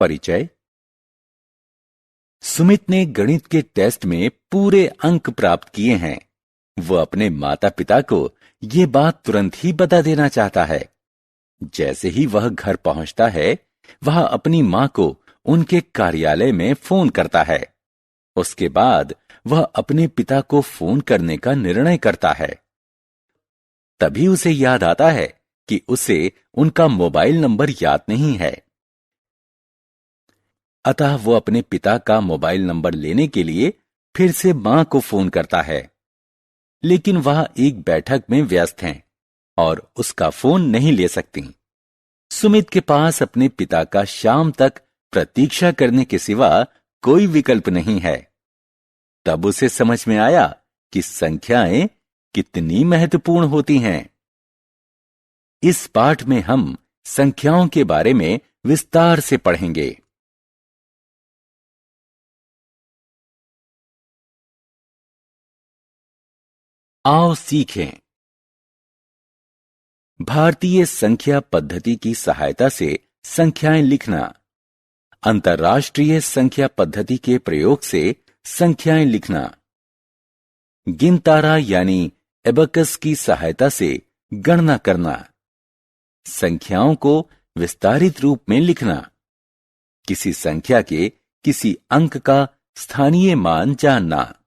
परिचय। सुमित ने गणित के टेस्ट में पूरे अंक प्राप्त किए हैं। वो अपने माता पिता को ये बात तुरंत ही बता देना चाहता है। जैसे ही वह घर पहुंचता है, वह अपनी मां को उनके कार्यालय में फोन करता है। उसके बाद वह अपने पिता को फोन करने का निर्णय करता है। तभी उसे याद आता है कि उसे उनका मोबाइल नंबर याद नहीं है। अतः वो अपने पिता का मोबाइल नंबर लेने के लिए फिर से मां को फोन करता है, लेकिन वह एक बैठक में व्यस्त हैं और उसका फोन नहीं ले सकती। सुमित के पास अपने पिता का शाम तक प्रतीक्षा करने के सिवा कोई विकल्प नहीं है। तब उसे समझ में आया कि संख्याएं कितनी महत्वपूर्ण होती हैं। इस पाठ में हम संख्याओं के बारे में विस्तार से पढ़ेंगे। आओ सीखें। भारतीय संख्या पद्धति की सहायता से संख्याएं लिखना। अंतर्राष्ट्रीय संख्या पद्धति के प्रयोग से संख्याएं लिखना। गिनतारा यानी एबकस की सहायता से गणना करना। संख्याओं को विस्तारित रूप में लिखना। किसी संख्या के किसी अंक का स्थानीय मान जानना।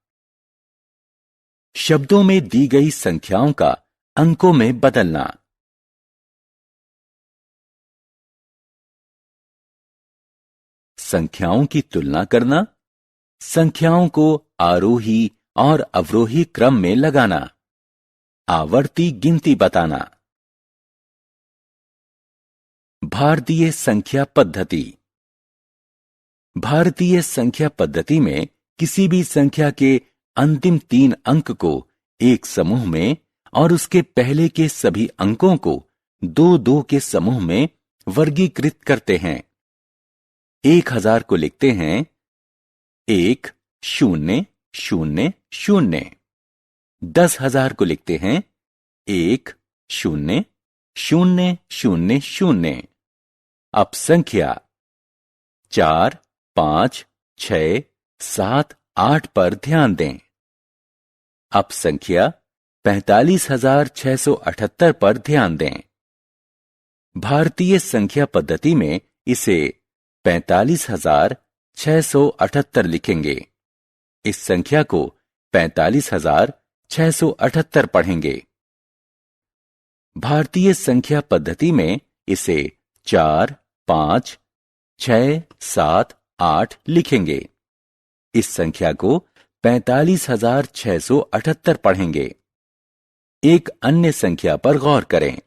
शब्दों में दी गई संख्याओं का अंकों में बदलना। संख्याओं की तुलना करना। संख्याओं को आरोही और अवरोही क्रम में लगाना। आवर्ती गिनती बताना। भारतीय संख्या पद्धति। भारतीय संख्या पद्धति में किसी भी संख्या के अंतिम 3 अंक को एक समूह में और उसके पहले के सभी अंकों को 2-2 के समूह में वर्गीकृत करते हैं। 1000 को लिखते हैं 1 0 0 0। 10,000 को लिखते हैं 1 0 0 0 0। अब संख्या 4 5 6 7 8 पर ध्यान दें। अब संख्या 45,678 पर ध्यान दें। भारतीय संख्या पद्धति में इसे 45,678 लिखेंगे। इस संख्या को 45,678 पढ़ेंगे। भारतीय संख्या पद्धति में इसे 4 5 6 7 8 लिखेंगे। इस संख्या को 45,678 पढ़ेंगे। एक अन्य संख्या पर गौर करें।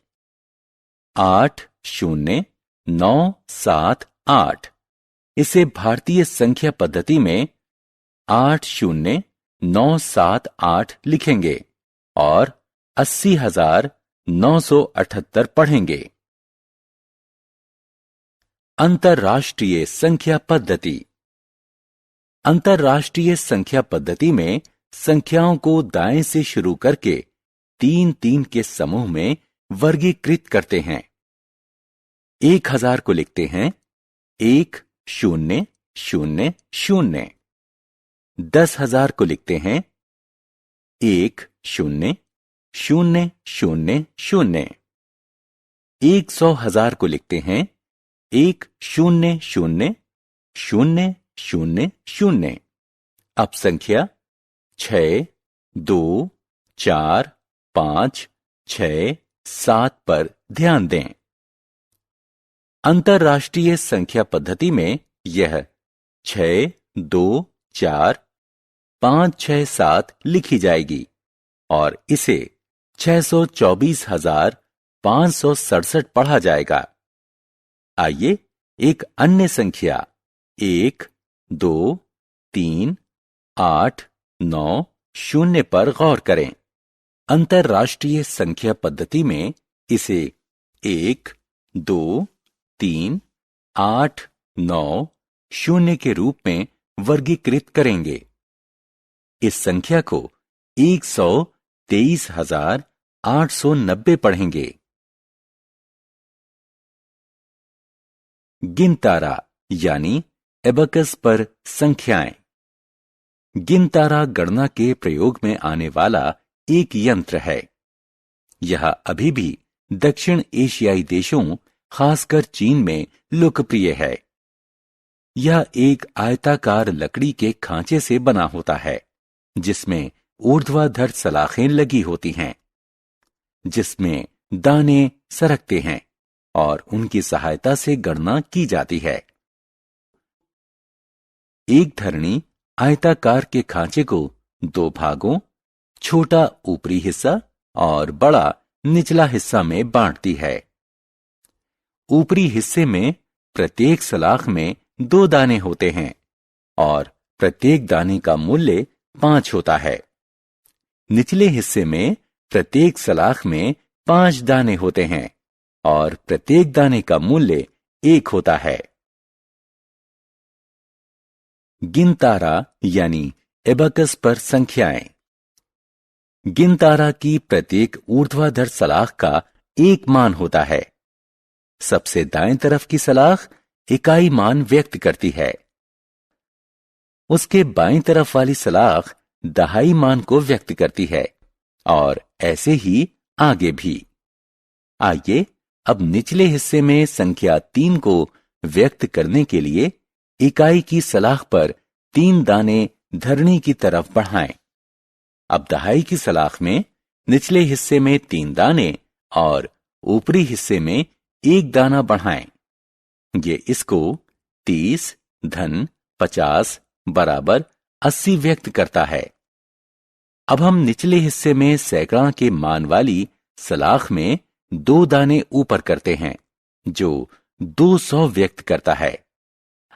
8 0 9 7 8। इसे भारतीय संख्या पद्धति में 8 0 9 7 8 लिखेंगे और 80,978 पढ़ेंगे। अंतर्राष्ट्रीय संख्या पद्धति। अंतर्राष्ट्रीय संख्या पद्धति में संख्याओं को दाएं से शुरू करके 3-3 के समूह में वर्गीकृत करते हैं। 1000 को लिखते हैं 1 0 0 0। 10,000 को लिखते हैं 1 0 0 0 0। 100,000 को लिखते हैं 1 0 0 0 0 0। अब संख्या 6 2 4 5 6 7 पर ध्यान दें। अंतर्राष्ट्रीय संख्या पद्धति में यह 6 2 4 5 6 7 लिखी जाएगी और इसे 624,567 पढ़ा जाएगा। आइए एक अन्य संख्या 1 2 3 8 9 0 पर गौर करें। अंतर्राष्ट्रीय संख्या पद्धति में इसे 1 2 3 8 9 0 के रूप में वर्गीकृत करेंगे। इस संख्या को 123,890 पढ़ेंगे। गिनतारा यानी एबकस पर संख्याएं। गिनतारा गणना के प्रयोग में आने वाला एक यंत्र है। यह अभी भी दक्षिण एशियाई देशों, खासकर चीन में लोकप्रिय है। यह एक आयताकार लकड़ी के खांचे से बना होता है, जिसमें ऊर्ध्वाधर सलाखें लगी होती हैं, जिसमें दाने सरकते हैं और उनकी सहायता से गणना की जाती है। एक धरनी आयताकार के खांचे को दो भागों, छोटा ऊपरी हिस्सा और बड़ा निचला हिस्सा में बांटती है। ऊपरी हिस्से में प्रत्येक सलाख में 2 दाने होते हैं और प्रत्येक दाने का मूल्य 5 होता है। निचले हिस्से में प्रत्येक सलाख में 5 दाने होते हैं और प्रत्येक दाने का मूल्य 1 होता है। गिनतारा यानी एबकस पर संख्याएं। गिनतारा की प्रत्येक ऊर्ध्वाधर सलाख का एक मान होता है। सबसे दाएं तरफ की सलाख इकाई मान व्यक्त करती है। उसके बाईं तरफ वाली सलाख दहाई मान को व्यक्त करती है और ऐसे ही आगे भी। आइए अब निचले हिस्से में संख्या 3 को व्यक्त करने के लिए इकाई की सलाख पर 3 दाने धरनी की तरफ बढ़ाएं। अब दहाई की सलाख में निचले हिस्से में 3 दाने और ऊपरी हिस्से में 1 दाना बढ़ाएं। ये इसको 30 धन 50 बराबर 80 व्यक्त करता है। अब हम निचले हिस्से में सैकड़ा के मान वाली सलाख में 2 दाने ऊपर करते हैं, जो 200 व्यक्त करता है।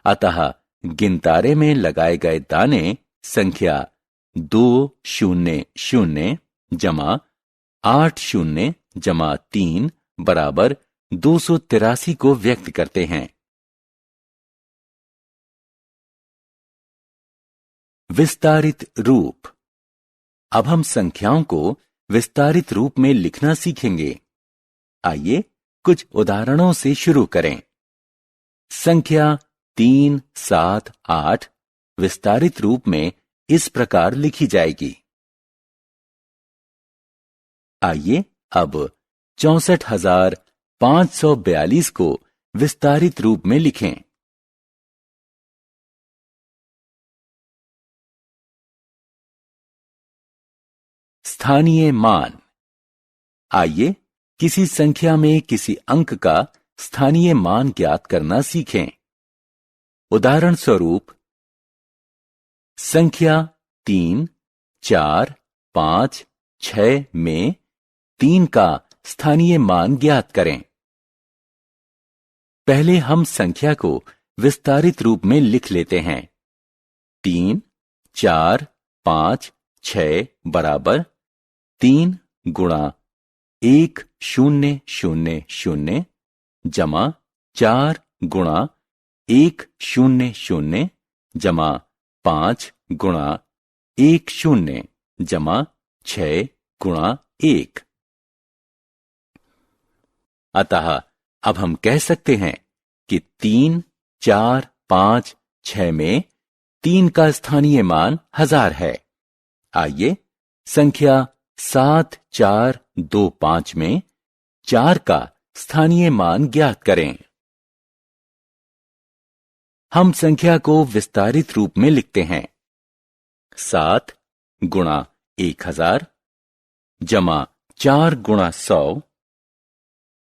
अतः गिनतारे में लगाए गए दाने संख्या 200 जमा 80 जमा 3 बराबर 283 को व्यक्त करते हैं। विस्तारित रूप। अब हम संख्याओं को विस्तारित रूप में लिखना सीखेंगे। आइए कुछ उदाहरणों से शुरू करें। संख्या 3, 7, 8 विस्तारित रूप में इस प्रकार लिखी जाएगी। आइए अब 64,542 को विस्तारित रूप में लिखें। स्थानीय मान। आइए किसी संख्या में किसी अंक का स्थानीय मान ज्ञात करना सीखें। उदाहरण स्वरूप संख्या 3, 4, 5, 6 में 3 का स्थानीय मान ज्ञात करें। पहले हम संख्या को विस्तारित रूप में लिख लेते हैं। 3, 4, 5, 6 बराबर 3 गुणा 1000 जमा 4 गुणा 100 जमा 5 गुणा 10 जमा 6 गुणा 1। अतः अब हम कह सकते हैं कि 3, 4, 5, 6 में 3 का स्थानीय मान 1000 है। आइए संख्या 7, 4, 2, 5 में 4 का स्थानीय मान ज्ञात करें। हम संख्या को विस्तारित रूप में लिखते हैं। 7 गुणा 1000 जमा 4 गुणा 100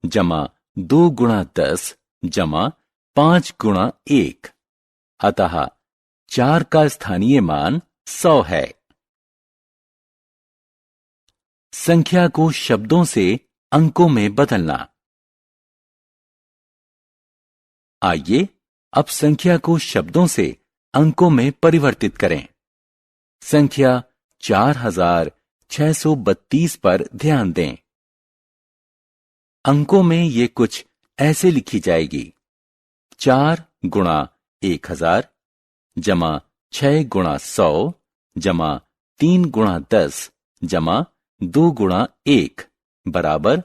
जमा 2 गुणा 10 जमा 5 गुणा 1। अतः 4 का स्थानीय मान 100 है। संख्या को शब्दों से अंकों में बदलना। आइए अब संख्या को शब्दों से अंकों में परिवर्तित करें। संख्या 4632 पर ध्यान दें। अंकों में ये कुछ ऐसे लिखी जाएगी। 4 गुणा 1000 जमा 6 गुणा 100 जमा 3 गुणा 10 जमा 2 गुणा 1 बराबर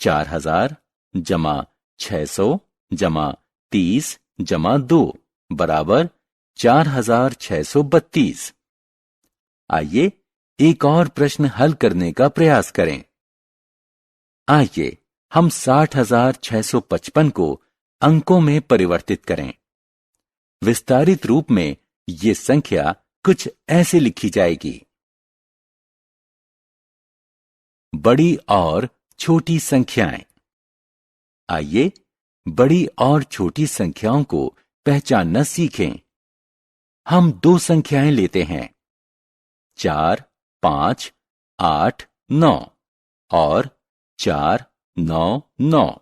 4000 जमा 600 जमा 30 जमा 2। बराबर 4632। आइए एक और प्रश्न हल करने का प्रयास करें। आइए हम 60,655 को अंकों में परिवर्तित करें। विस्तारित रूप में ये संख्या कुछ ऐसे लिखी जाएगी। बड़ी और छोटी संख्याएं। आइए बड़ी और छोटी संख्याओं को पहचानना सीखें। हम दो संख्याएं लेते हैं, 4, 5, 8, 9 और 4, 9, 9।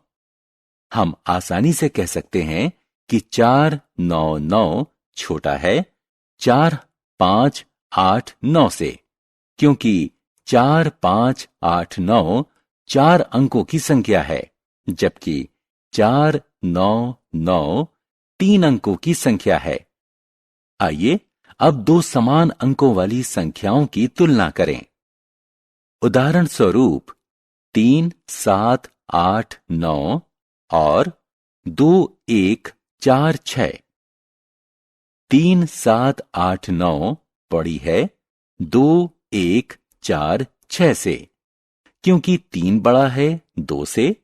हम आसानी से कह सकते हैं कि 4, 9, 9 छोटा है 4, 5, 8, 9 से, क्योंकि 4, 5, 8, 9 4 अंकों की संख्या है, जबकि 4, 9, 9 3 अंकों की संख्या है। आइए अब दो समान अंकों वाली संख्याओं की तुलना करें। उदाहरण स्वरूप 3, 7, 8, 9 और 2, 1, 4, 6। 3, 7, 8, 9 बड़ी है 2, 1, 4, 6 से, क्योंकि 3 बड़ा है 2 से,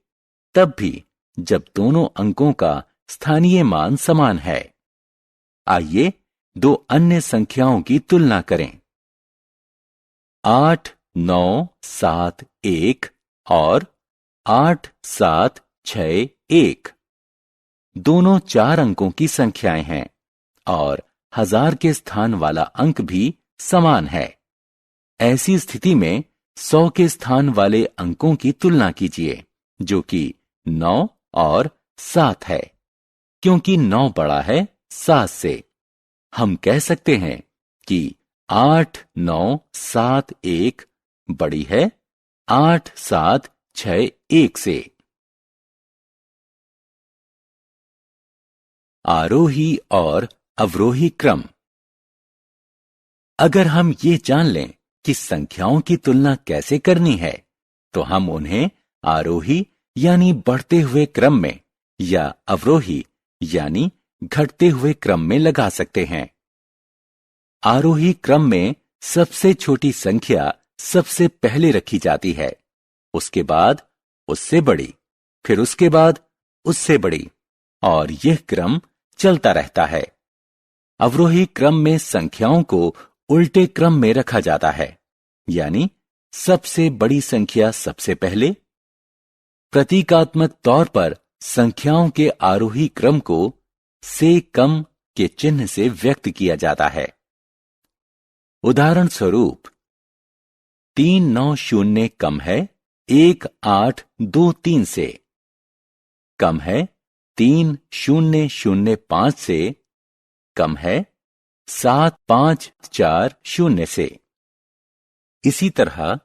तब भी जब दोनों अंकों का स्थानीय मान समान है। आइए दो अन्य संख्याओं की तुलना करें। 8, 9, 7, 1 और 8, 7, 6, 1 दोनों 4 अंकों की संख्याएं हैं और 1000 के स्थान वाला अंक भी समान है। ऐसी स्थिति में 100 के स्थान वाले अंकों की तुलना कीजिए, जो कि 9 और 7 है। क्योंकि 9 बड़ा है 7 से, हम कह सकते हैं कि 8, 9, 7, 1 बड़ी है 8, 7, 6, 1 से। आरोही और अवरोही क्रम। अगर हम ये जान लें कि संख्याओं की तुलना कैसे करनी है, तो हम उन्हें आरोही यानी बढ़ते हुए क्रम में या अवरोही यानी घटते हुए क्रम में लगा सकते हैं। आरोही क्रम में सबसे छोटी संख्या सबसे पहले रखी जाती है, उसके बाद उससे बड़ी, फिर उसके बाद उससे बड़ी, और यह क्रम चलता रहता है। अवरोही क्रम में संख्याओं को उल्टे क्रम में रखा जाता है, यानी सबसे बड़ी संख्या सबसे पहले। प्रतीकात्मक तौर पर संख्याओं के आरोही क्रम को से कम के चिन्ह से व्यक्त किया जाता है। उदाहरण स्वरूप 390 कम है 1823 से, कम है 3005 से, कम है 7540 से। इसी तरह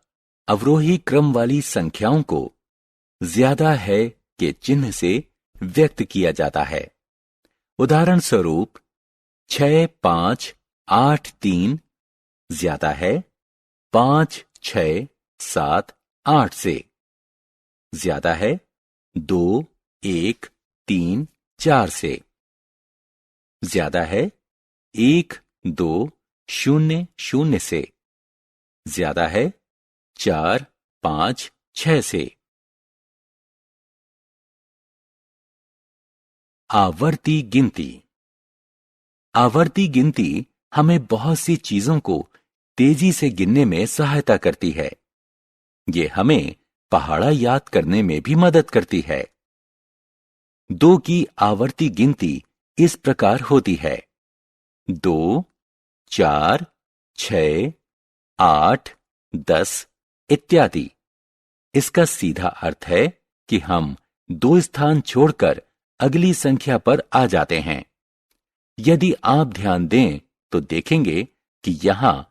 अवरोही क्रम वाली संख्याओं को ज्यादा है के चिन्ह से व्यक्त किया जाता है। उदाहरण स्वरूप 6583 ज्यादा है 5678 से, ज्यादा है 2134 से, ज्यादा है 1200 से, ज्यादा है 456 से। आवर्ती गिनती। आवर्ती गिनती हमें बहुत सी चीजों को तेजी से गिनने में सहायता करती है। ये हमें पहाड़ा याद करने में भी मदद करती है। 2 की आवर्ती गिनती इस प्रकार होती है: 2, 4, 6, 8, 10 इत्यादि। इसका सीधा अर्थ है कि हम 2 स्थान छोड़कर अगली संख्या पर आ जाते हैं। यदि आप ध्यान दें तो देखेंगे कि यहां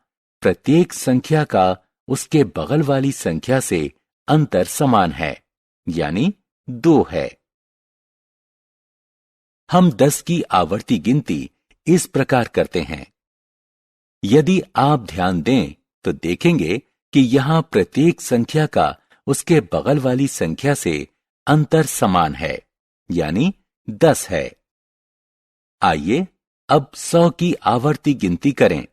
प्रत्येक संख्या का उसके बगल वाली संख्या से अंतर समान है, यानी 2 है। हम 10 की आवर्ती गिनती इस प्रकार करते हैं। यदि आप ध्यान दें तो देखेंगे कि यहां प्रत्येक संख्या का उसके बगल वाली संख्या से अंतर समान है, यानी 10 है। आइए अब 100 की आवर्ती गिनती करें।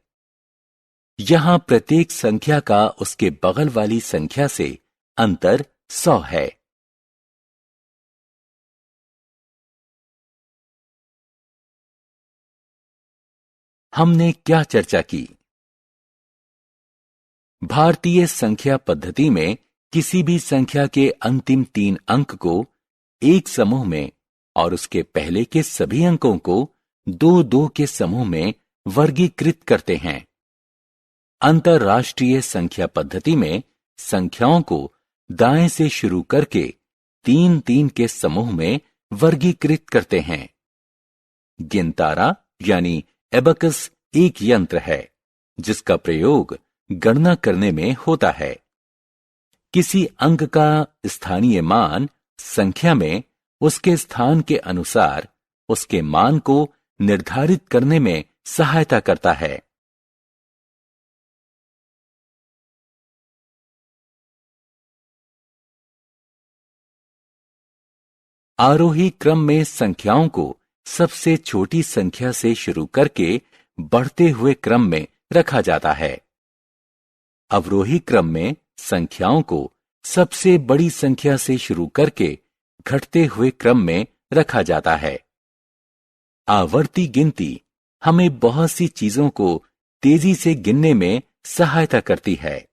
यहां प्रत्येक संख्या का उसके बगल वाली संख्या से अंतर 100 है। हमने क्या चर्चा की? भारतीय संख्या पद्धति में किसी भी संख्या के अंतिम 3 अंक को एक समूह में और उसके पहले के सभी अंकों को 2-2 के समूह में वर्गीकृत करते हैं। अंतरराष्ट्रीय संख्या पद्धति में संख्याओं को दाएं से शुरू करके 3-3 के समूह में वर्गीकृत करते हैं। गिनतारा यानी एबकस एक यंत्र है जिसका प्रयोग गणना करने में होता है। किसी अंक का स्थानीय मान संख्या में उसके स्थान के अनुसार उसके मान को निर्धारित करने में सहायता करता है। आरोही क्रम में संख्याओं को सबसे छोटी संख्या से शुरू करके बढ़ते हुए क्रम में रखा जाता है। अवरोही क्रम में संख्याओं को सबसे बड़ी संख्या से शुरू करके घटते हुए क्रम में रखा जाता है। आवर्ती गिनती हमें बहुत सी चीजों को तेजी से गिनने में सहायता करती है।